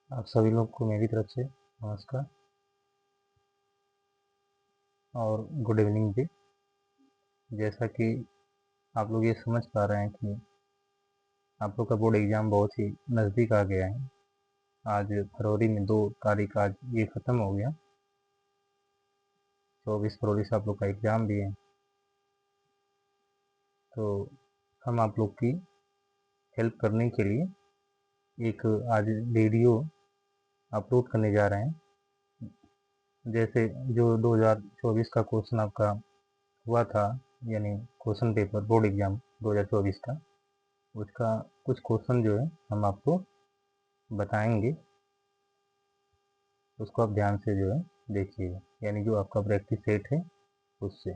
आप सभी लोग को मेरी तरफ से नमस्कार और गुड इवनिंग भी। जैसा कि आप लोग ये समझ पा रहे हैं कि आप लोग का बोर्ड एग्ज़ाम बहुत ही नज़दीक आ गया है। आज फरवरी में 2 तारीख आज ये ख़त्म हो गया। 24 फरवरी से आप लोग का एग्ज़ाम भी है। तो हम आप लोग की हेल्प करने के लिए एक आज वीडियो अपलोड करने जा रहे हैं। जैसे जो 2024 का क्वेश्चन आपका हुआ था, यानी क्वेश्चन पेपर बोर्ड एग्ज़ाम 2024 का, उसका कुछ क्वेश्चन जो है हम आपको बताएंगे। उसको आप ध्यान से जो है देखिएगा, यानी जो आपका प्रैक्टिस सेट है उससे।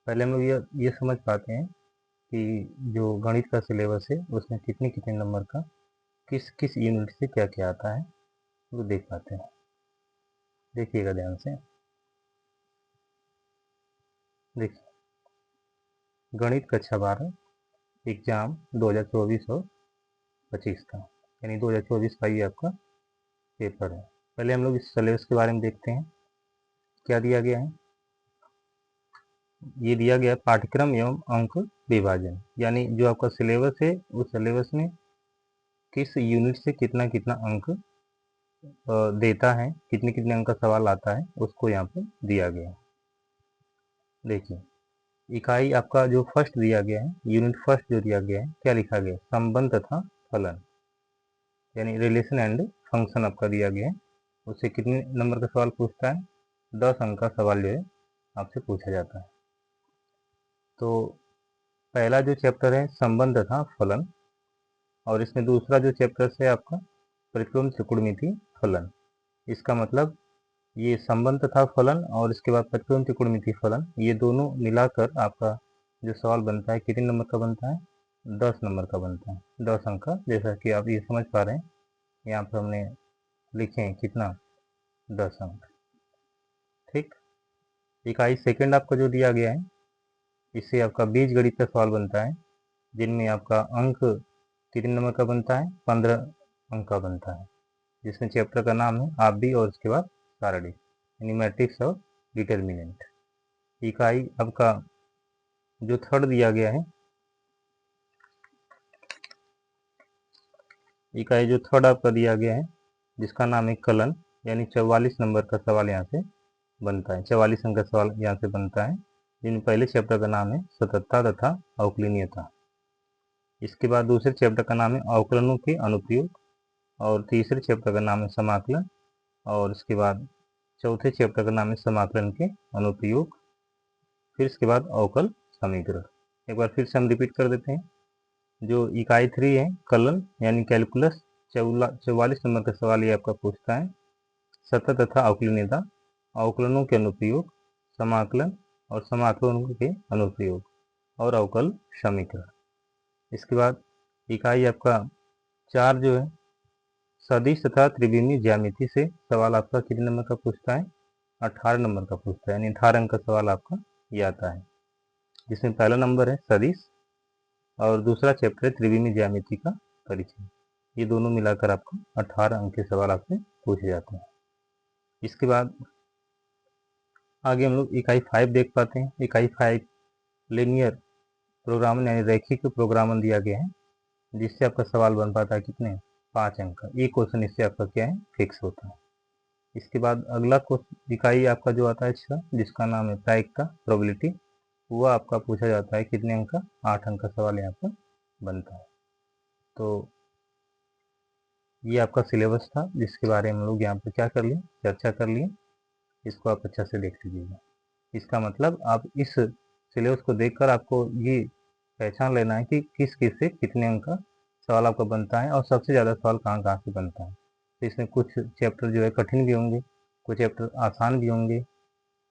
पहले हम लोग ये समझ पाते हैं कि जो गणित का सिलेबस है उसमें कितने कितने नंबर का किस किस यूनिट से क्या क्या आता है वो देख पाते हैं। देखिएगा ध्यान से। देखिए, गणित कक्षा 12 एग्जाम 2024 और 25 का, यानी 2024 का ये आपका पेपर है। पहले हम लोग इस सिलेबस के बारे में देखते हैं क्या दिया गया है। ये दिया गया पाठ्यक्रम एवं अंक विभाजन, यानी जो आपका सिलेबस है उस सिलेबस में किस यूनिट से कितना कितना अंक देता है, कितने कितने अंक का सवाल आता है उसको यहाँ पर दिया गया है। देखिए, इकाई आपका जो फर्स्ट दिया गया है, यूनिट फर्स्ट जो दिया गया है, क्या लिखा गया है, संबंध तथा फलन, यानी रिलेशन एंड फंक्शन आपका दिया गया है। उससे कितने नंबर का सवाल पूछता है, 10 अंक का सवाल जो है आपसे पूछा जाता है। तो पहला जो चैप्टर है संबंध तथा फलन, और इसमें दूसरा जो चैप्टर है आपका प्रतिलोम त्रिकोणमिति फलन। इसका मतलब ये संबंध तथा फलन और इसके बाद प्रतिलोम त्रिकोणमिति फलन, ये दोनों मिलाकर आपका जो सवाल बनता है कितने नंबर का बनता है, 10 नंबर का बनता है, 10 अंक का। जैसा कि आप ये समझ पा रहे हैं, यहाँ पर हमने लिखे हैं कितना, 10 अंक। ठीक। इकाई सेकंड आपका जो दिया गया है, इससे आपका बीजगणित का सवाल बनता है, जिनमें आपका अंक कितने नंबर का बनता है, 15 अंक का बनता है, जिसमें चैप्टर का नाम है आप भी और उसके बाद सारणी, यानी मैट्रिक्स और डिटर्मिनेंट। इकाई आपका जो थर्ड दिया गया है, इकाई जो थर्ड आपका दिया गया है जिसका नाम है कलन, यानी 44 नंबर का सवाल यहाँ से बनता है, 44 अंक का सवाल यहाँ से बनता है, जिन पहले चैप्टर का नाम है सततता तथा अवकलनीयता। इसके बाद दूसरे चैप्टर का नाम है अवकलनों के अनुप्रयोग, और तीसरे चैप्टर का नाम है समाकलन, और इसके बाद चौथे चैप्टर का नाम है समाकलन के अनुप्रयोग, फिर इसके बाद अवकल समीकरण। एक बार फिर से हम रिपीट कर देते हैं। जो इकाई 3 है कलन यानी कैलकुलस, 44 नंबर का सवाल ये आपका पूछता है। सतत तथा अवकलनीयता, अवकलनों के अनुप्रयोग, समाकलन और समाकलनों के अनुप्रयोग, और अवकल समीकरण। इसके बाद इकाई आपका 4 जो है सदिश तथा त्रिविमीय ज्यामिति से सवाल आपका कितने नंबर का पूछता है, 18 नंबर का पूछता है, यानी 18 अंक का सवाल आपका ये आता है, जिसमें पहला नंबर है सदिश और दूसरा चैप्टर है त्रिविमीय ज्यामिति का परिचय। ये दोनों मिलाकर आपको 18 अंक के सवाल आपसे पूछे जाते हैं। इसके बाद आगे हम लोग इकाई 5 देख पाते हैं। इकाई 5 लीनियर प्रोग्रामन यानी रैखिक प्रोग्रामन दिया गया है, जिससे आपका सवाल बन पाता है कितने, 5 अंक का। ये क्वेश्चन इससे आपका क्या है, फिक्स होता है। इसके बाद अगला क्वेश्चन इकाई आपका जो आता है 6, जिसका नाम है प्रायिकता प्रोबेबिलिटी, वह आपका पूछा जाता है कितने अंक का, 8 अंक का सवाल यहाँ पर बनता है। तो ये आपका सिलेबस था जिसके बारे में हम लोग यहाँ पर क्या कर लिए, चर्चा कर लिए। इसको आप अच्छा से देख लीजिएगा। इसका मतलब आप इस सिलेबस को देखकर आपको ये पहचान लेना है कि किस किस से कितने अंक का सवाल आपका बनता है और सबसे ज़्यादा सवाल कहाँ कहाँ से बनता है। तो इसमें कुछ चैप्टर जो है कठिन भी होंगे, कुछ चैप्टर आसान भी होंगे।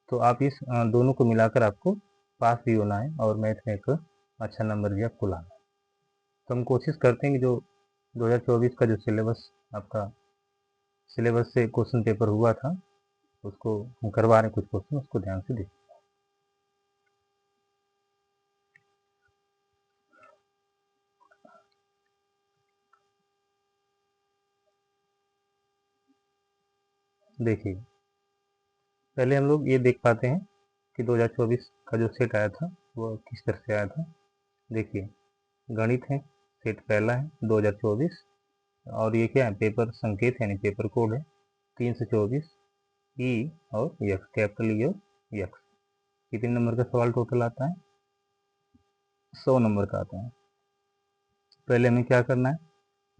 तो आप इस दोनों को मिलाकर आपको पास भी होना है और मैथ में एक अच्छा नंबर भी आपको लाना है। तो हम कोशिश करते हैं कि जो 2024 का जो सिलेबस आपका सिलेबस से क्वेश्चन पेपर हुआ था उसको हम करवा रहे हैं, कुछ क्वेश्चन उसको ध्यान से देखिए। देखिए, पहले हम लोग ये देख पाते हैं कि 2024 का जो सेट आया था वो किस तरह से आया था। देखिए, गणित है, सेट पहला है 2024, और ये क्या है, पेपर संकेत यानी पेपर कोड है 324 ई और यक्स, कैपिटल ई और यक्स। कितने नंबर का सवाल टोटल आता है? 100 नंबर का आता है। पहले हमें क्या करना है,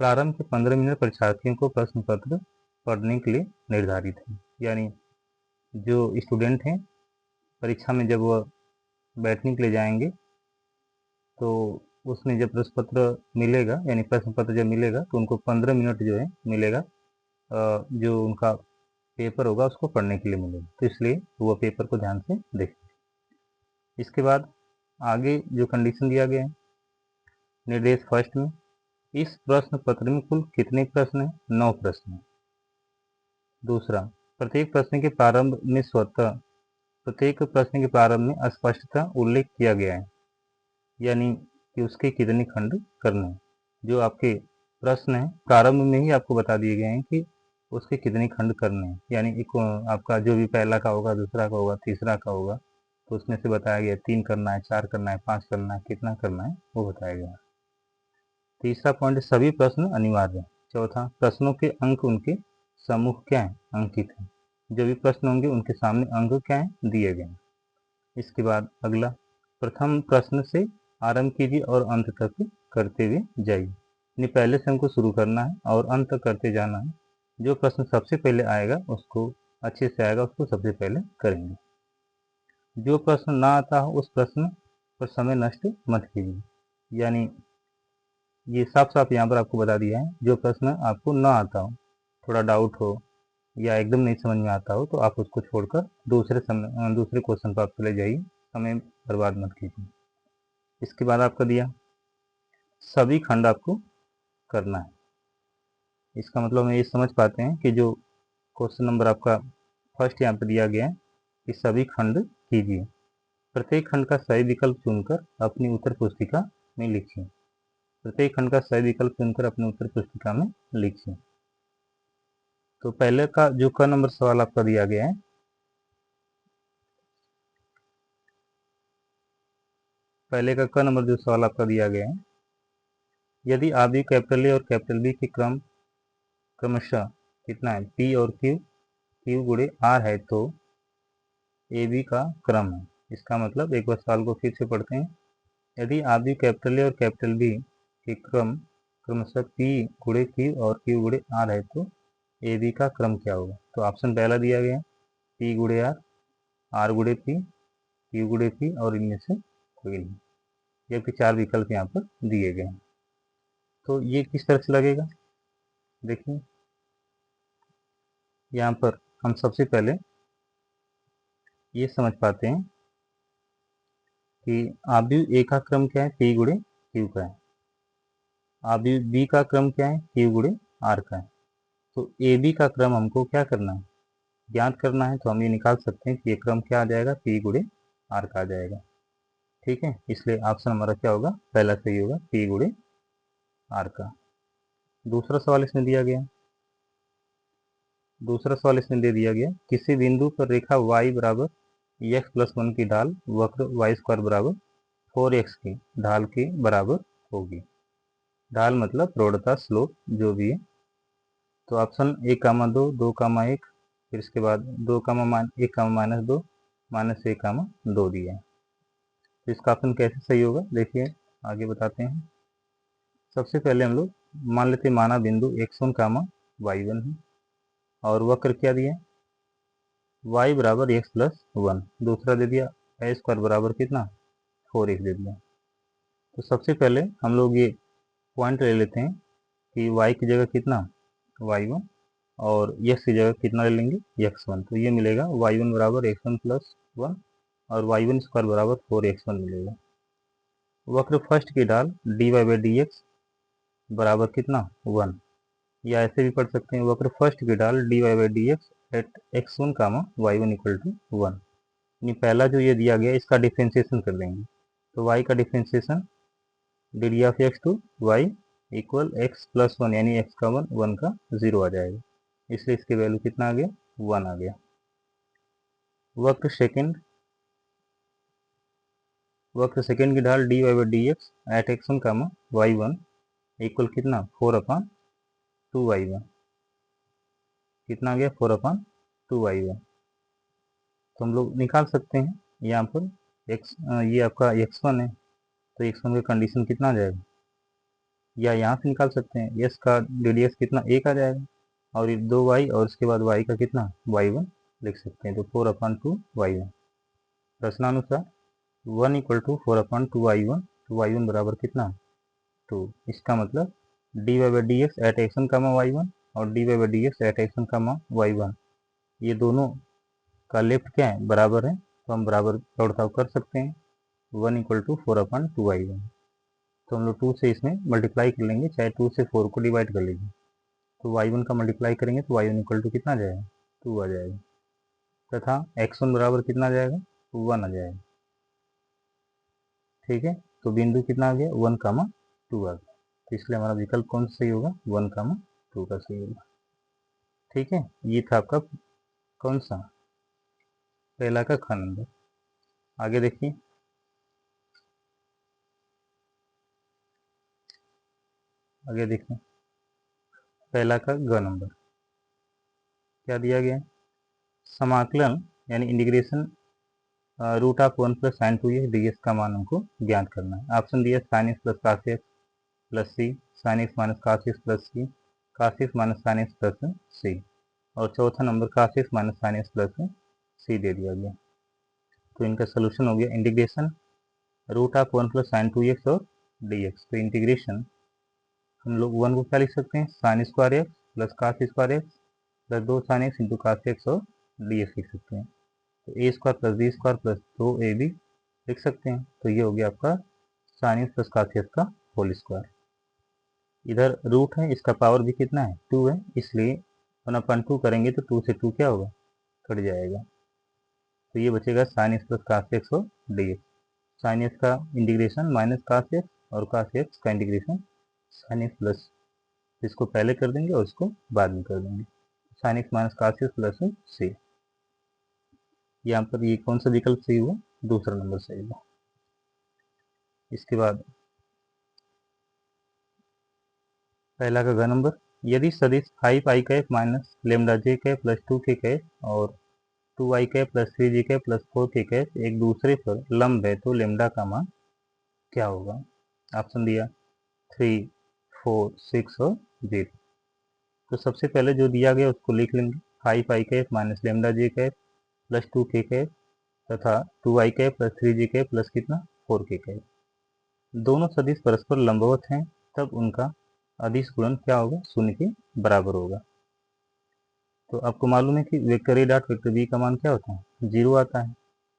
प्रारंभ के 15 मिनट परीक्षार्थियों को प्रश्न पत्र पढ़ने के लिए निर्धारित है। यानी जो स्टूडेंट हैं परीक्षा में जब वह बैठने के लिए जाएंगे तो उसमें जब प्रश्न पत्र मिलेगा, यानी प्रश्न पत्र जब मिलेगा तो उनको 15 मिनट जो है मिलेगा, जो उनका पेपर होगा उसको पढ़ने के लिए मिलेगा। तो इसलिए वो पेपर को ध्यान से देखें। इसके बाद आगे जो कंडीशन दिया गया है, निर्देश फर्स्ट में, इस प्रश्न पत्र में कुल कितने प्रश्न हैं? 9 प्रश्न हैं। दूसरा, प्रत्येक प्रश्न के प्रारंभ में स्पष्टतः उल्लेख किया गया है, यानी कि उसके कितने खंड करने हैं। जो आपके प्रश्न हैं प्रारंभ में ही आपको बता दिए गए हैं कि उसके कितने खंड करने हैं, यानी एक आपका जो भी पहला का होगा, दूसरा का होगा, तीसरा का होगा, तो उसमें से बताया गया 3 करना है, 4 करना है, 5 करना है, कितना करना है वो बताया गया। तीसरा पॉइंट, सभी प्रश्न अनिवार्य हैं। चौथा, प्रश्नों के अंक उनके समूह क्या है, अंकित है। जो भी प्रश्न होंगे उनके सामने अंक क्या है, दिए गए हैं। इसके बाद अगला, प्रथम प्रश्न से आरंभ कीजिए और अंत तक करते हुए जाइए। यानी पहले से हमको शुरू करना है और अंत तक करते जाना है। जो प्रश्न सबसे पहले आएगा उसको अच्छे से आएगा, उसको सबसे पहले करेंगे। जो प्रश्न ना आता हो उस प्रश्न पर समय नष्ट मत कीजिए। यानी ये साफ साफ यहाँ पर आपको बता दिया है, जो प्रश्न आपको ना आता हो, थोड़ा डाउट हो या एकदम नहीं समझ में आता हो, तो आप उसको छोड़कर दूसरे क्वेश्चन पर आप चले जाइए, समय बर्बाद मत कीजिए। इसके बाद आपका दिया सभी खंड आपको करना है। इसका मतलब हम ये समझ पाते हैं कि जो क्वेश्चन नंबर आपका फर्स्ट यहाँ पर दिया गया है कि सभी खंड कीजिए। प्रत्येक खंड का सही विकल्प चुनकर अपनी उत्तर पुस्तिका में लिखिए। प्रत्येक खंड का सही विकल्प चुनकर अपनी उत्तर पुस्तिका में लिखिए। तो पहले का जो क नंबर सवाल आपका दिया गया है, पहले का क नंबर जो सवाल आपका दिया गया है, यदि आदि कैपिटल ए और कैपिटल बी के क्रमशः कितना है, पी और क्यू गुणे आर है, तो ए बी का क्रम है। इसका मतलब एक बार सवाल को फिर से पढ़ते हैं। यदि आदि कैपिटल ए और कैपिटल बी के क्रमशः पी गुणे क्यू और क्यू गुणे आर है, तो ए बी का क्रम क्या होगा? तो ऑप्शन पहला दिया गया है पी गुणे आर गुणे पी, क्यू गुणे पी, और इनमें से कोई नहीं, जबकि 4 विकल्प यहाँ पर दिए गए हैं। तो ये किस तरह से लगेगा, देखिए यहाँ पर हम सबसे पहले ये समझ पाते हैं कि आव्यूह ए का क्रम क्या है, पी गुणे क्यू का है। आव्यूह बी का क्रम क्या है, क्यू गुणे आर का है। तो ए बी का क्रम हमको क्या करना है, ज्ञात करना है। तो हम ये निकाल सकते हैं कि ये क्रम क्या आ जाएगा, पी गुणे आर का आ जाएगा। ठीक है, इसलिए ऑप्शन हमारा क्या होगा, पहला सही होगा, पी गुणे आर का। दूसरा सवाल इसमें दिया गया, दूसरा सवाल इसमें दे दिया गया, किसी बिंदु पर रेखा y बराबर x प्लस 1 की ढाल वक्र y स्क्वायर बराबर 4x की ढाल के बराबर होगी। ढाल मतलब प्रवणता, स्लोप जो भी है। तो ऑप्शन 1, 2, 2, 1, फिर इसके बाद 1, -2, -1, 2 दिया है। तो इसका ऑप्शन कैसे सही होगा, देखिए आगे बताते हैं। सबसे पहले हम लोग मान लेते माना बिंदु x1, y1 है, और वक्र क्या दिया, y बराबर x प्लस 1। दूसरा दे दिया y स्क्वायर बराबर कितना, 4x दे दिया। तो सबसे पहले हम लोग ये पॉइंट ले लेते हैं कि y की जगह कितना, y1, और x की जगह कितना ले लेंगे, x1। तो ये मिलेगा y1 बराबर x1 प्लस 1 और y1 स्क्वायर बराबर 4x1 मिलेगा। वक्र फर्स्ट की ढाल dy बाई dx बराबर कितना, 1, या ऐसे भी पढ़ सकते हैं, वक्र फर्स्ट की ढाल dy by dx at x1, y1 equal to 1। यानी पहला जो ये दिया गया इसका डिफ्रेंशिएशन कर देंगे। तो y का differentiation d d of x to y equal x plus 1, यानी x का 1, 1 का 0 आ जाएगा। इसलिए इसकी वैल्यू कितना आ गया, 1 आ गया। वक्र सेकेंड की ढाल dy by D x at x1 comma y1 equal कितना 4/2y1, कितना आ गया 4/2y1। तो हम लोग निकाल सकते हैं यहाँ पर ये आपका x1 है, तो x1 का कंडीशन कितना आ जाएगा, या यहाँ से निकाल सकते हैं s का ddx कितना 1 आ जाएगा, और ये 2y और उसके बाद y का कितना y1 लिख सकते हैं, तो 4/2y1। प्रश्नानुसार 1 इक्वल टू 4/2y1, तो y1 बराबर कितना 2। इसका मतलब dy by D x at x1 comma y1 और dy by D x at x1 comma y1 ये दोनों का लेफ्ट क्या है बराबर है, तो हम बराबर का उठाव कर सकते हैं। 1 इक्वल टू 4/2y1, तो हम लोग 2 से इसमें मल्टीप्लाई कर लेंगे, चाहे 2 से 4 को डिवाइड कर लीजिए, तो y1 का मल्टीप्लाई करेंगे तो y1 इक्वल टू कितना आ जाएगा 2 आ जाएगा, तथा x1 बराबर कितना आ जाएगा 1 आ जाएगा। ठीक है, तो बिंदु कितना आ गया 1, 2 आ गया, तो इसलिए हमारा विकल्प कौन सा सही होगा 1, 2 का सही होगा। ठीक है, ये था आपका कौन सा पहला का ख नंबर। आगे देखिए, पहला का ग नंबर क्या दिया गया है, समाकलन यानी integration root of 1 plus sine 2x D x का मान हमको ज्ञात करना है। ऑप्शन दिया sine x plus cos X plus C, sine X minus cos X plus C, cos X minus sine x plus C, और चौथा number cos X minus sine x plus C दे दिया गया। तो इनका सोल्यूशन हो गया integration root of 1 plus sine 2x और डी एक्स। तो इंटीग्रेशन हम लोग 1 को क्या लिख सकते हैं sine square X plus cos square X plus 2 sine X into cos x और डी एक्स लिख सकते हैं। तो A square plus B square plus 2ab लिख सकते हैं। तो ये हो गया आपका sine x plus cos x का होल स्क्वायर। इधर रूट है, इसका पावर भी कितना है 2 है, इसलिए 1/2 करेंगे तो 2 से 2 क्या होगा कट जाएगा, तो ये बचेगा sine x plus cos x और डी एक्स। साइन एक्स का इंटीग्रेशन माइनस कास एक्स और कास एक्स का इंटीग्रेशन साइन एक्स प्लस, इसको पहले कर देंगे और इसको बाद में कर देंगे, sine X minus cos X plus C. यहाँ पर ये कौन सा विकल्प सही हुआ, दूसरा नंबर सही हुआ। इसके बाद पहला का घन नंबर, यदि सदिश 5i cap minus lambda j cap प्लस 2k कैप और 2i cap plus 3j cap plus 4k cap एक दूसरे पर लंब है तो लेमडा का मान क्या होगा। ऑप्शन दिया 3, 4, 6 और 0। तो सबसे पहले जो दिया गया उसको लिख लेंगे 5i cap minus lambda j cap प्लस 2k कैप तथा 2i cap plus 3j cap plus कितना 4k कैप। दोनों सदिश परस्पर लंबवत हैं, तब उनका अदिश गुणन क्या होगा 0 के बराबर होगा। तो आपको मालूम है कि vector A dot vector B का मान क्या होता है 0 आता है,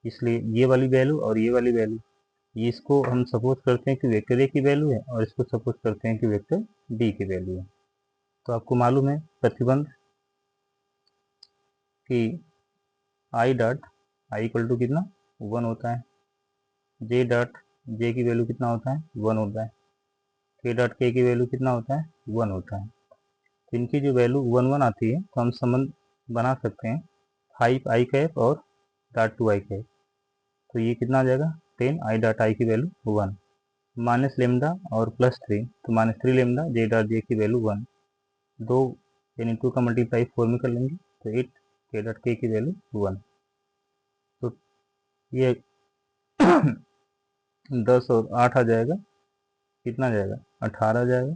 इसलिए ये वाली वैल्यू और ये वाली वैल्यू, ये इसको हम सपोज करते हैं कि वेक्टर ए की वैल्यू है और इसको सपोज करते हैं कि वेक्टर बी की वैल्यू है। तो आपको मालूम है प्रतिबंध कि i dot i equal to कितना 1 होता है, जे डॉट जे की वैल्यू कितना होता है 1 होता है, के डॉट के की वैल्यू कितना होता है 1 होता है। तो इनकी जो वैल्यू 1, 1 आती है तो हम संबंध बना सकते हैं 5i कैप और डॉट 2i कैप, तो ये कितना आ जाएगा 10 आई डॉट आई की वैल्यू 1 माइनस लेमडा और प्लस 3, तो minus 3 lambda J dot J की वैल्यू 1, 2 यानी 2 का मल्टीप्लाई 4 में कर लेंगे तो 8 के डॉट के की वैल्यू 1। तो ये 10 और 8 आ जाएगा, कितना आ जाएगा 18 आ जाएगा।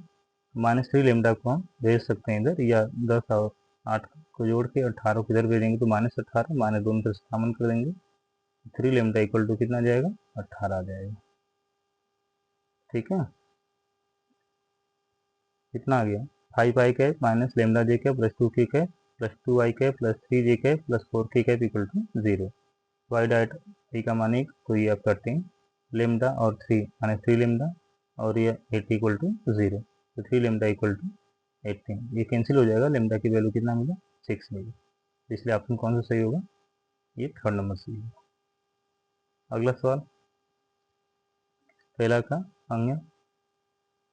माइनस 3 लेमडा को हम भेज सकते हैं इधर, या 10 और 8 को जोड़ के 18 को इधर भेजेंगे तो माइनस 18 माइनस दोनों तरफ कॉमन कर देंगे, 3 लेमडा इक्वल टू कितना आ जाएगा 18 आ जाएगा। ठीक है, कितना आ गया 5i cap minus lambda j cap प्लस 2k cap plus 2i cap plus 3j cap plus 4k cap equal to 0। Y dot i का मान 1, तो ये आपका 10 लेमडा और 3 माइनस 3 लेमडा और ये 8 इक्वल टू 0, तो 3 लेमडा इक्वल टू 18, ये कैंसिल हो जाएगा, लेमडा की वैल्यू कितना मिला 6 मिली, इसलिए ऑप्शन कौन सा सही होगा, ये थर्ड नंबर सही होगा। अगला सवाल पहला का अन्य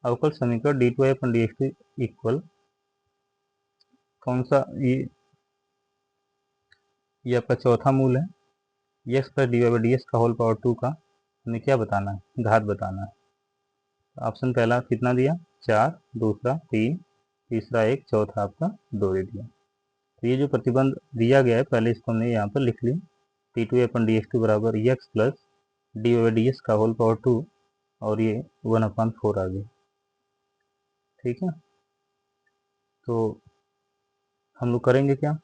अवकल समीकरण d2y अपन dx इक्वल कौन सा, ये ये आपका चौथा मूल है। X plus D Y by D x का होल पावर 2 का हमें क्या बताना है, घात बताना है। ऑप्शन पहला कितना दिया, 4, दूसरा 3, तीसरा 1, चौथा आपका 2 दे दिया। तो ये जो प्रतिबंध दिया गया है पहले इसको हमने यहाँ पर लिख लिया, T two upon D x two बराबर x plus D Y D x का होल पावर 2 और ये 1/4 आ गया। ठीक है, तो हम लोग करेंगे क्या,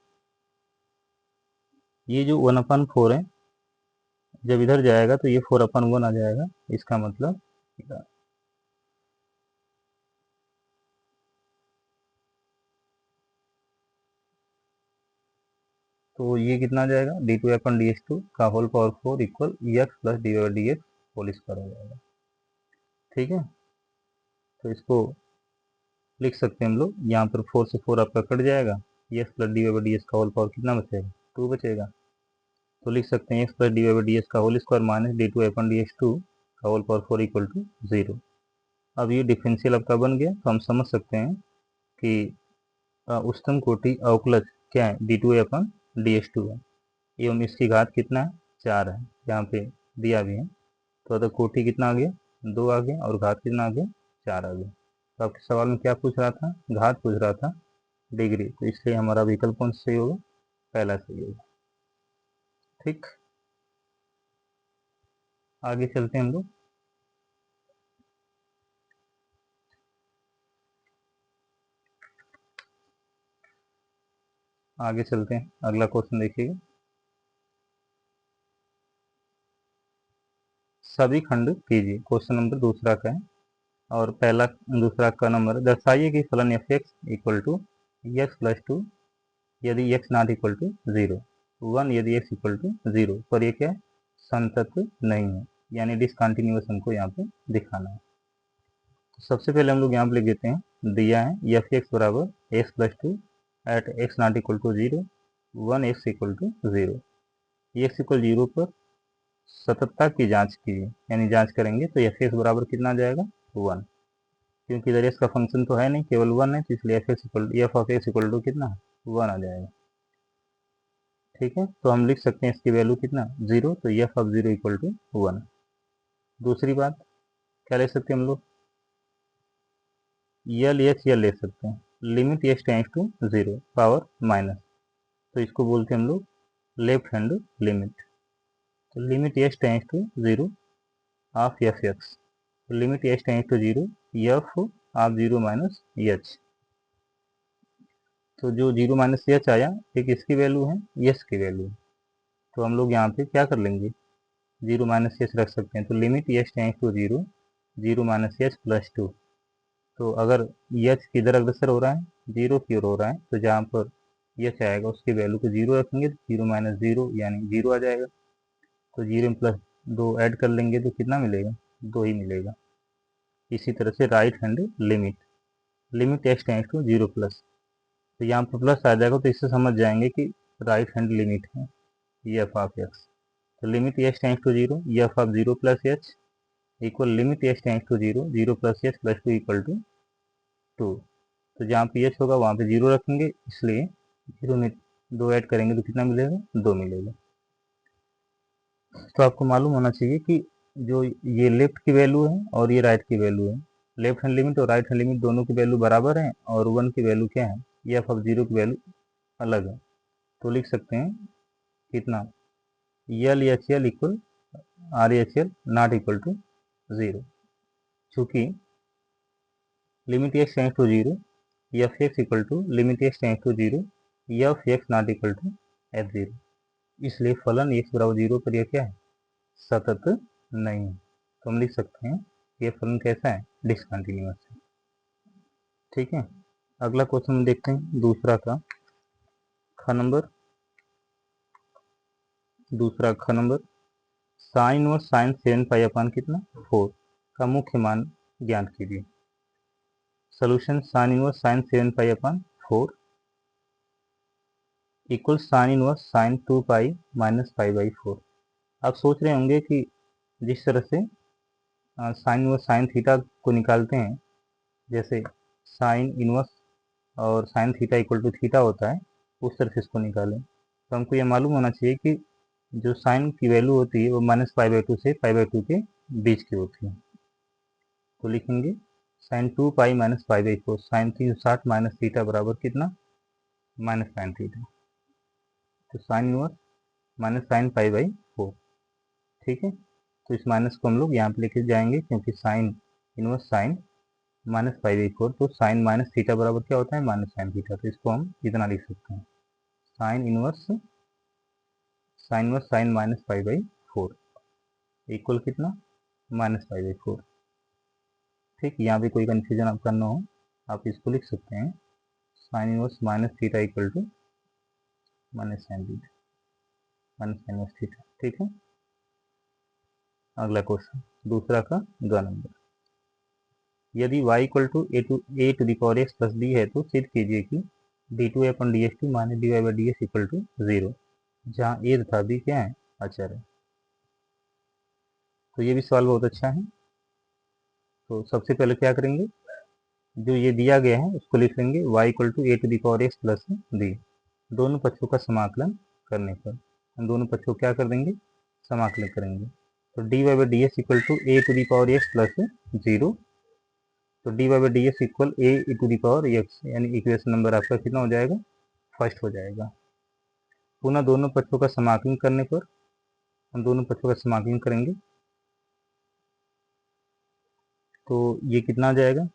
ये जो 1/4 है जब इधर जाएगा तो ये 4/1 आ जाएगा। इसका मतलब तो ये कितना आ जाएगा, D two upon D x two का whole power 4 equal x plus D Y D X whole square हो जाएगा। ठीक है, तो इसको लिख सकते हैं हम लोग, यहाँ पर 4 से 4 आपका कट जाएगा, X plus D Y by D x का होल पावर कितना बचेगा, 2 बचेगा। तो लिख सकते हैं X plus D Y by D x का whole square minus D two upon D x two का होल पावर 4 इक्वल टू 0। अब ये डिफरेंशियल आपका बन गया, तो हम समझ सकते हैं कि उच्चतम कोटि अवकलज क्या है, d two upon D x two है एवं इसकी घात कितना है, 4 है, यहाँ पे दिया भी है। तो अगर कोटि कितना आ गया, 2 आ गया और घात कितना आ गया, 4 आ गया। तो आपके सवाल में क्या पूछ रहा था, घात पूछ रहा था डिग्री, तो इसलिए हमारा विकल्प कौन सा सही होगा, पहला सही होगा। ठीक, आगे चलते हैं हम लोग। आगे चलते हैं, अगला क्वेश्चन देखिएगा। सभी खंड कीजिए, क्वेश्चन नंबर दूसरा का है और पहला दूसरा का नंबर, दर्शाइए कि फलन f x equal to x plus 2 यदि एक्स नॉट इक्वल टू 0, 1 यदि एक्स इक्वल टू 0 पर यह क्या है, संतत नहीं है, यानी डिसकंटिन्यूअस हमको यहाँ पे दिखाना है। तो सबसे पहले हम लोग यहाँ पे लिख देते हैं, दिया है एफ एक्स बराबर x plus 2 at x not equal to 0, 1 x equal to 0। X equal 0 पर सततता की जांच कीजिए, यानी जांच करेंगे तो एफ एक्स बराबर कितना आ जाएगा, 1, क्योंकि इधर एक्स का फंक्शन तो है नहीं, केवल 1 है, तो इसलिए f of x equal to कितना, 1 आ जाएगा। ठीक है, तो हम लिख सकते हैं इसकी वैल्यू कितना, 0, तो एफ ऑफ 0 इक्वल टू 1। दूसरी बात क्या ले सकते हैं हम लोग, यल एच यल ले सकते हैं, limit h tends to 0 power minus, तो इसको बोलते हैं हम लोग लेफ्ट हैंड लिमिट। तो limit h tends to 0 of f x, limit h tends to 0 f of 0 minus h. तो जो 0 माइनस एच आया एक इसकी वैल्यू है, एस की वैल्यू, तो हम लोग यहाँ पे क्या कर लेंगे, 0 माइनस एच रख सकते हैं। तो limit h tends to 0, 0 minus h plus 2। तो अगर एच किधर अग्रसर हो रहा है, 0 की ओर हो रहा है, तो जहाँ पर एच आएगा उसकी वैल्यू को 0 रखेंगे, 0 माइनस 0 यानी 0 आ जाएगा। तो 0 में प्लस 2 ऐड कर लेंगे तो कितना मिलेगा, 2 ही मिलेगा। इसी तरह से right hand limit, limit h tends to 0 plus, तो यहाँ पर प्लस आ जाएगा, तो इससे समझ जाएंगे कि राइट हैंड लिमिट है एफ ऑफ एक्स। तो limit h tends to 0 f of 0 plus h equal limit h tends to 0, 0 plus h plus 2 equal to 2। तो जहाँ पे एच होगा वहाँ पे 0 रखेंगे, इसलिए 0 में 2 ऐड करेंगे तो कितना मिलेगा, 2 मिलेगा। तो आपको मालूम होना चाहिए कि जो ये लेफ्ट की वैल्यू है और ये राइट की वैल्यू है, लेफ्ट हैंड लिमिट और राइट हैंड लिमिट दोनों की वैल्यू बराबर है, और 1 की वैल्यू क्या है, एफ ऑफ 0 की वैल्यू अलग है। तो लिख सकते हैं कितना, L H L equal R H L not equal to 0, चूँकि limit X tends to 0 F x equal to limit X tends to 0 F X not equal to F 0, इसलिए फलन एक्स बराबर 0 पर यह क्या है, सतत नहीं है। तो हम लिख सकते हैं ये फलन कैसा है, डिसकंटिन्यूअस है। ठीक है, अगला क्वेश्चन हम देखते हैं दूसरा का, ख नंबर, दूसरा ख नंबर, साइन और साइन 7 पाई अपान कितना 4 का मुख्य मान ज्ञात कीजिए। Solution sine inverse sine 7 pi upon 4 equal sine inverse sine 2 pi minus pi by 4। आप सोच रहे होंगे कि जिस तरह से साइन इनवर्स साइन थीटा को निकालते हैं, जैसे साइन इनवर्स और sine theta equal to theta होता है, उस तरह से इसको निकालें। तो हमको ये मालूम होना चाहिए कि जो साइन की वैल्यू होती है वो -π/2 से π/2 के बीच की होती है। तो लिखेंगे साइन 2π - π/4, साइन 360 माइनस थीटा बराबर कितना, -sin थीटा। तो साइन इनवर्स -sin π/4, ठीक है। तो इस माइनस को हम लोग यहाँ पे लेके जाएंगे, क्योंकि साइन इनवर्स साइन -π/4, तो साइन माइनस थीटा बराबर क्या होता है, -sin थीटा। तो इसको हम इतना लिख सकते हैं, साइन इनवर्स साइन -π/4 इक्वल कितना, -π/4। ठीक, यहाँ पे कोई कन्फ्यूजन आप करना हो आप इसको लिख सकते हैं, sine inverse minus theta equal to -sin theta, -sin inverse theta, ठीक है। अगला क्वेश्चन, दूसरा का ग नंबर। यदि y equal to a to the power x plus b है तो सिद्ध कीजिए कि d2/dx2 minus dy/ds equal to 0, जहाँ a तथा b क्या है, अचर है। तो ये भी सवाल बहुत अच्छा है। तो सबसे पहले क्या करेंगे, जो ये दिया गया है उसको लिख लेंगे y equal to a to the power x plus b। दोनों पक्षों का समाकलन करने पर हम दोनों पक्षों को क्या कर देंगे, समाकलन करेंगे। तो dy/ds equal to a to the power x plus 0। तो dy/ds equal a to the power x, यानी इक्वेशन नंबर आपका कितना हो जाएगा, फर्स्ट हो जाएगा। पुनः दोनों पक्षों का समाकलन करने पर हम दोनों पक्षों का समाकलन करेंगे, तो ये कितना आ जाएगा,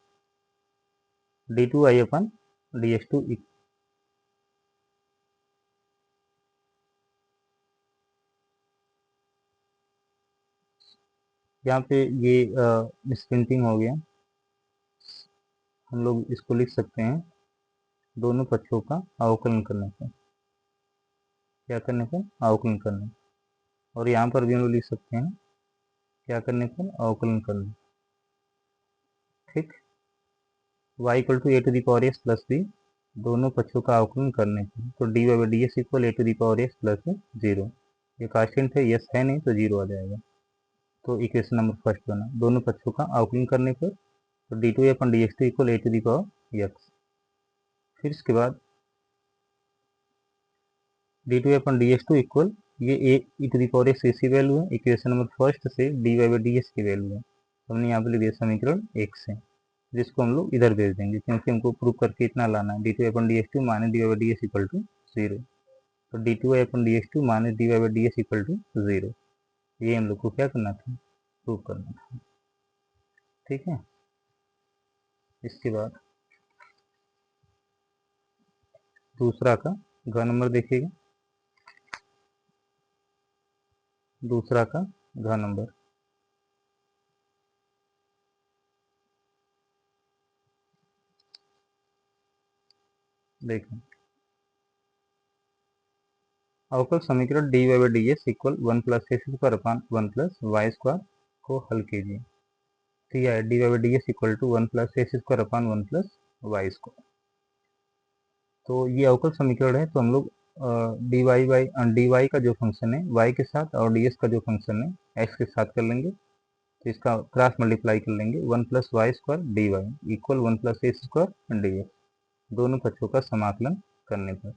d2i/dx2 यहाँ पे ये मिसप्रिंटिंग हो गया, हम लोग इसको लिख सकते हैं दोनों पक्षों का अवकलन करने पर, क्या करने पर, अवकलन करने। और यहाँ पर भी हम लोग लिख सकते हैं क्या करने पर, अवकलन करने, ठीक। y equal to a to the power x plus b, दोनों पक्षों का अवकलन करने पर, तो dy/ds equal a to the power x plus 0। ये कांस्टेंट है, यस है नहीं तो 0 आ जाएगा। तो इक्वेशन नंबर फर्स्ट बना, दोनों पक्षों का अवकलन करने पर, तो d2/dx2 equal a to the power x। फिर इसके बाद d2/dx2 इक्वल ये a to the power x ऐसी वैल्यू है, इक्वेशन नंबर फर्स्ट से dy/ds की वैल्यू है। तो हमने यहाँ पे लिख दिया समीकरण 1 से, जिसको हम लोग इधर भेज देंगे, क्योंकि हमको प्रूव करके इतना लाना है, d2/dx2 minus dy/ds equal to 0। तो d2/dx2 minus dy/ds equal to 0, ये हम लोग को क्या करना था, प्रूव करना था, ठीक है। इसके बाद दूसरा का घ नंबर देखिएगा, दूसरा का घ नंबर। देखें, अवकल समीकरण dy/ds equal 1 plus x² 1 plus y² को हल कीजिए। तो यह है dy/ds equal to 1 plus x² 1 plus y²। तो ये अवकल समीकरण है, तो हम लोग dy का जो फंक्शन है y के साथ और ds का जो फंक्शन है x के साथ कर लेंगे। तो इसका क्रॉस मल्टीप्लाई कर लेंगे, 1 plus y² dy equal 1 plus x² dx, दोनों पक्षों का समाकलन करने पर।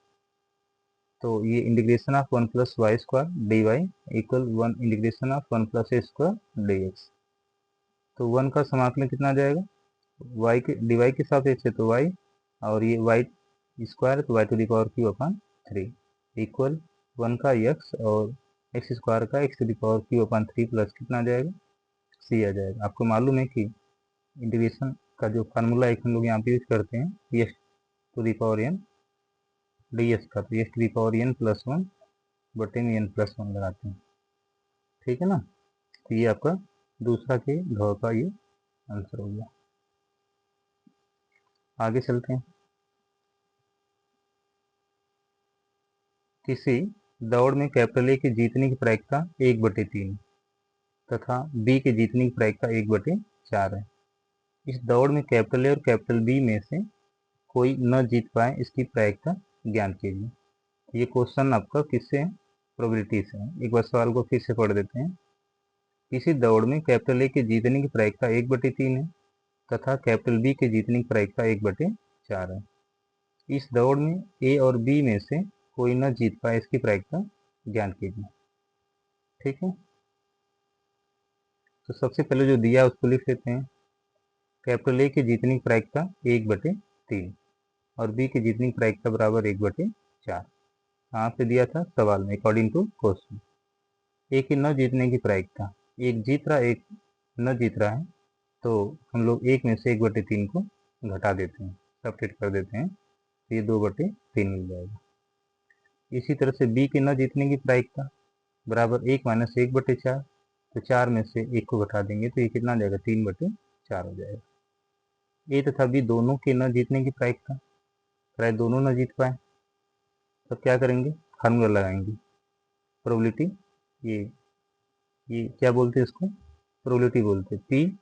तो ये integration of 1 plus y² dy equal 1 integration of 1 plus x² dx। तो 1 का समाकलन कितना आ जाएगा, y के dy के सापेक्ष है तो y, और ये y स्क्वायर तो y to the power q/3 equal 1 का x और x स्क्वायर का x to the power q/3 plus कितना आ जाएगा, c आ जाएगा। आपको मालूम है कि इंटीग्रेशन का जो फार्मूला एक हम लोग यहाँ पे यूज करते हैं x to the power n ds का, तो x to the power n plus 1 बटे में n प्लस 1 लगाते हैं, ठीक है ना। तो ये आपका दूसरा के घ का ये आंसर हो गया। आगे चलते हैं, किसी दौड़ में कैपिटल ए के जीतने की प्रायिकता 1/3 तथा बी के जीतने की प्रायिकता 1/4 है। इस दौड़ में कैपिटल ए और कैपिटल बी में से कोई न जीत पाए, इसकी प्रायिकता ज्ञात कीजिए। ये क्वेश्चन आपका किससे है, प्रोबेबिलिटी से है। एक बार सवाल को फिर से पढ़ देते हैं। किसी दौड़ में कैपिटल ए के जीतने की प्रायिकता 1/3 है तथा कैपिटल बी के जीतने की प्रायिकता 1/4 है। इस दौड़ में ए और बी में से कोई न जीत पाए इसकी प्रायिकता ज्ञान कीजिए। ठीक है, तो सबसे पहले जो दिया उसको लिख लेते हैं। कैपिटल ए की जीतने की प्रायिकता 1/3 और बी की जीतने की प्रायिकता बराबर 1/4। कहाँ पे दिया था? सवाल में, अकॉर्डिंग टू क्वेश्चन। ए की न जीतने की प्रायिकता, एक जीत रहा एक न जीत रहा है, तो हम लोग एक में से 1/3 को घटा देते हैं, सब्ट्रैक्ट कर देते हैं, तो ये 2/3 मिल जाएगा। इसी तरह से बी के न जीतने की प्रायिकता बराबर 1 - 1/4, तो 4 में से 1 को घटा देंगे तो ये कितना आ जाएगा? 3/4 हो जाएगा। ए तथा बी दोनों के न जीतने की प्रायिकता, प्राय दोनों न जीत पाए, तब क्या करेंगे? फार्मूला लगाएंगे, प्रोबेबिलिटी, ये क्या बोलते हैं इसको? प्रोबेबिलिटी बोलते हैं। P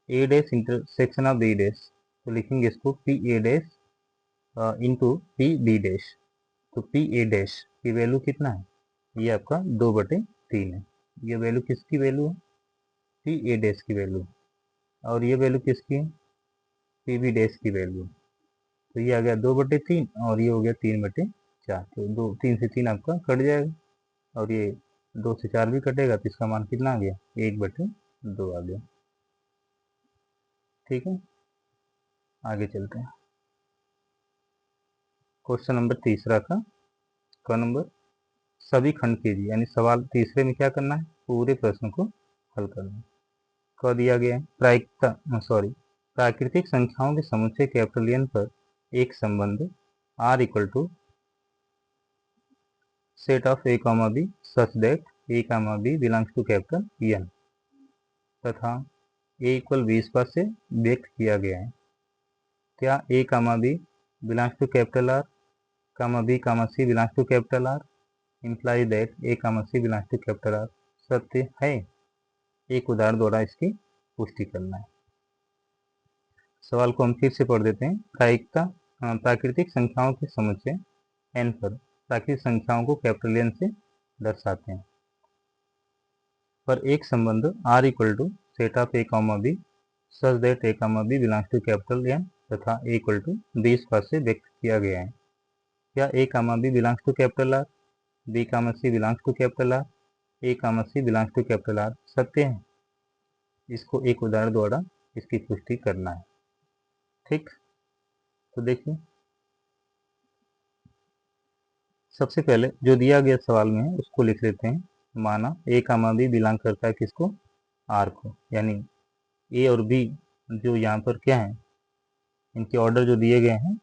A dash intersection of B dash, तो लिखेंगे इसको P A dash into P B dash. तो पी ए डैश की वैल्यू कितना है? ये आपका 2/3 है। ये वैल्यू किसकी वैल्यू है? पी ए डैश की वैल्यू। और ये वैल्यू किसकी है? पी बी डैश की वैल्यू। तो ये आ गया 2/3 और ये हो गया 3/4। तो 3 से 3 आपका कट जाएगा और ये 2 से 4 भी कटेगा, तो इसका मान कितना आ गया? 1/2 आ गया। ठीक है, आगे चलते हैं। क्वेश्चन नंबर तीसरा का क नंबर, सभी खंड कीजिए, यानी सवाल तीसरे में क्या करना है? पूरे प्रश्न को हल करना है। क दिया गया है प्राकृतिक संख्याओं के समुच्चय कैपिटल एन पर एक संबंध r equal to set of a, b such that a, b belongs to capital N तथा a = b स्क्वायर से व्यक्त किया गया है। क्या a, b belongs to capital R, b, c belongs to capital R imply that a, c belongs to capital R सत्य है? एक उदाहरण द्वारा इसकी पुष्टि करना है। सवाल को हम फिर से पढ़ देते हैं। प्राकृतिक संख्याओं के समुच्चय n पर प्राकृतिक संख्याओं को कैपिटल N से दर्शाते हैं, पर एक संबंध r equal to set of a, b such that a, b belongs to capital N तथा a equal to b square से व्यक्त किया गया है। क्या a, b belongs to capital R, b, c belongs to capital R, a, c belongs to capital R सत्य है? इसको एक उदाहरण द्वारा इसकी पुष्टि करना है। ठीक, तो देखिए, सबसे पहले जो दिया गया सवाल में है उसको लिख लेते हैं। माना a, b बिलोंग करता है किसको? R को, यानी a और b जो यहाँ पर क्या है, इनके ऑर्डर जो दिए गए हैं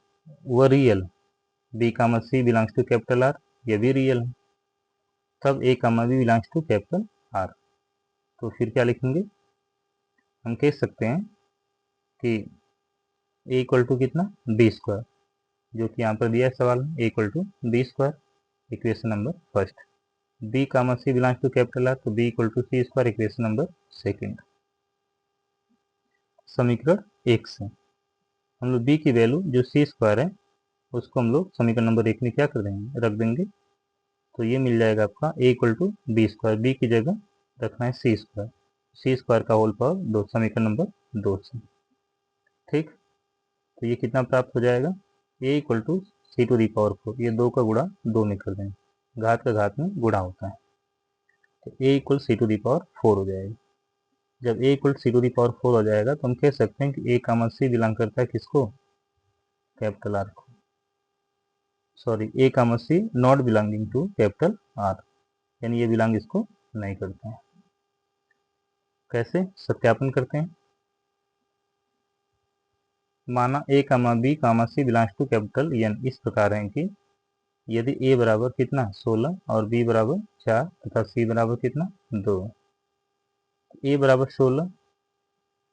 वह real. b, c belongs to capital R, ये भी रियल है। तब a, b belongs to capital R, तो फिर क्या लिखेंगे? हम कह सकते हैं कि a इक्वल टू कितना? b स्क्वायर, जो कि यहाँ पर दिया है सवाल में, a equal to b square, equation number first. b, c belongs to capital R, तो b equal to c square, equation number second. समीकरण 1 से हम लोग b की वैल्यू जो c स्क्वायर है उसको हम लोग समीकरण नंबर 1 में क्या कर देंगे? रख देंगे। तो ये मिल जाएगा आपका a equal to b square, b की जगह रखना है c स्क्वायर, c स्क्वायर का होल पावर 2, समीकरण नंबर 2 से। ठीक, तो ये कितना प्राप्त हो जाएगा? a इक्वल टू c⁴, ये 2 का गुणा 2 में कर देंगे, घात का घात में गुणा होता है, तो a इक्वल c⁴ हो जाएगा। जब a इक्वल c⁴ हो जाएगा तो हम कह सकते हैं कि a, c बिलोंग करता है किसको? कैपिटल R को। Sorry, a, c not belonging to capital R, यानी ये बिलोंग इसको नहीं करते हैं। कैसे सत्यापन करते हैं? माना a, b, c belongs to capital N इस प्रकार है कि यदि a बराबर कितना? 16 और b बराबर 4 तथा c बराबर कितना? 2। a बराबर 16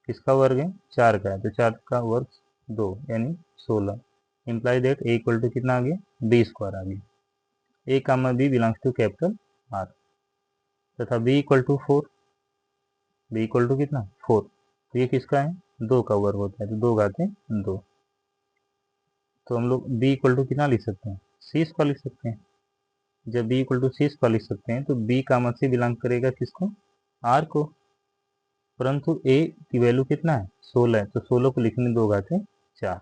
किसका वर्ग है? 4 का है, तो 4 का वर्ग 2 यानी 16। Imply that a equal to कितना आ गया? b स्क्वायर आ गया। a, b belongs to capital R तथा b equal to 4, b equal to कितना? 4, तो ये किसका है? 2 का वर्ग होता है, तो 2 घाते 2। तो हम लोग b इक्वल टू कितना लिख सकते हैं? c स्क्वायर लिख सकते हैं। जब b equal to c square लिख सकते हैं तो b, c बिलोंग करेगा किसको? R को, परंतु a की वैल्यू कितना है? 16 है, तो 16 को लिखने 2 घाते 4।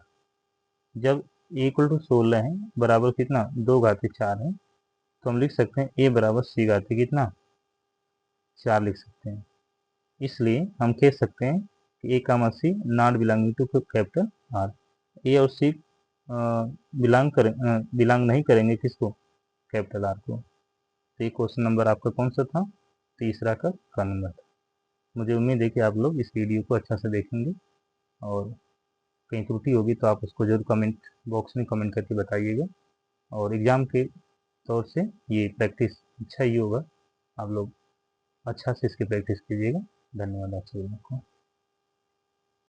जब ए इक्वल टू 16 है, बराबर कितना 2 घाते 4 है, तो हम लिख सकते हैं ए बराबर सी घाते कितना 4 लिख सकते हैं। इसलिए हम कह सकते हैं कि A comma C not belonging to capital R. A और सी बिलोंग नहीं करेंगे किसको, कैपिटल आर को। तो ये क्वेश्चन नंबर आपका कौन सा था, तीसरा का नंबर था। मुझे उम्मीद है कि आप लोग इस वीडियो को अच्छा से देखेंगे, और कहीं त्रुटि होगी तो आप उसको जरूर कमेंट बॉक्स में कमेंट करके बताइएगा। और एग्ज़ाम के तौर से ये प्रैक्टिस अच्छा ही होगा, आप लोग अच्छा से इसकी प्रैक्टिस कीजिएगा। धन्यवाद आप सभी लोगों को।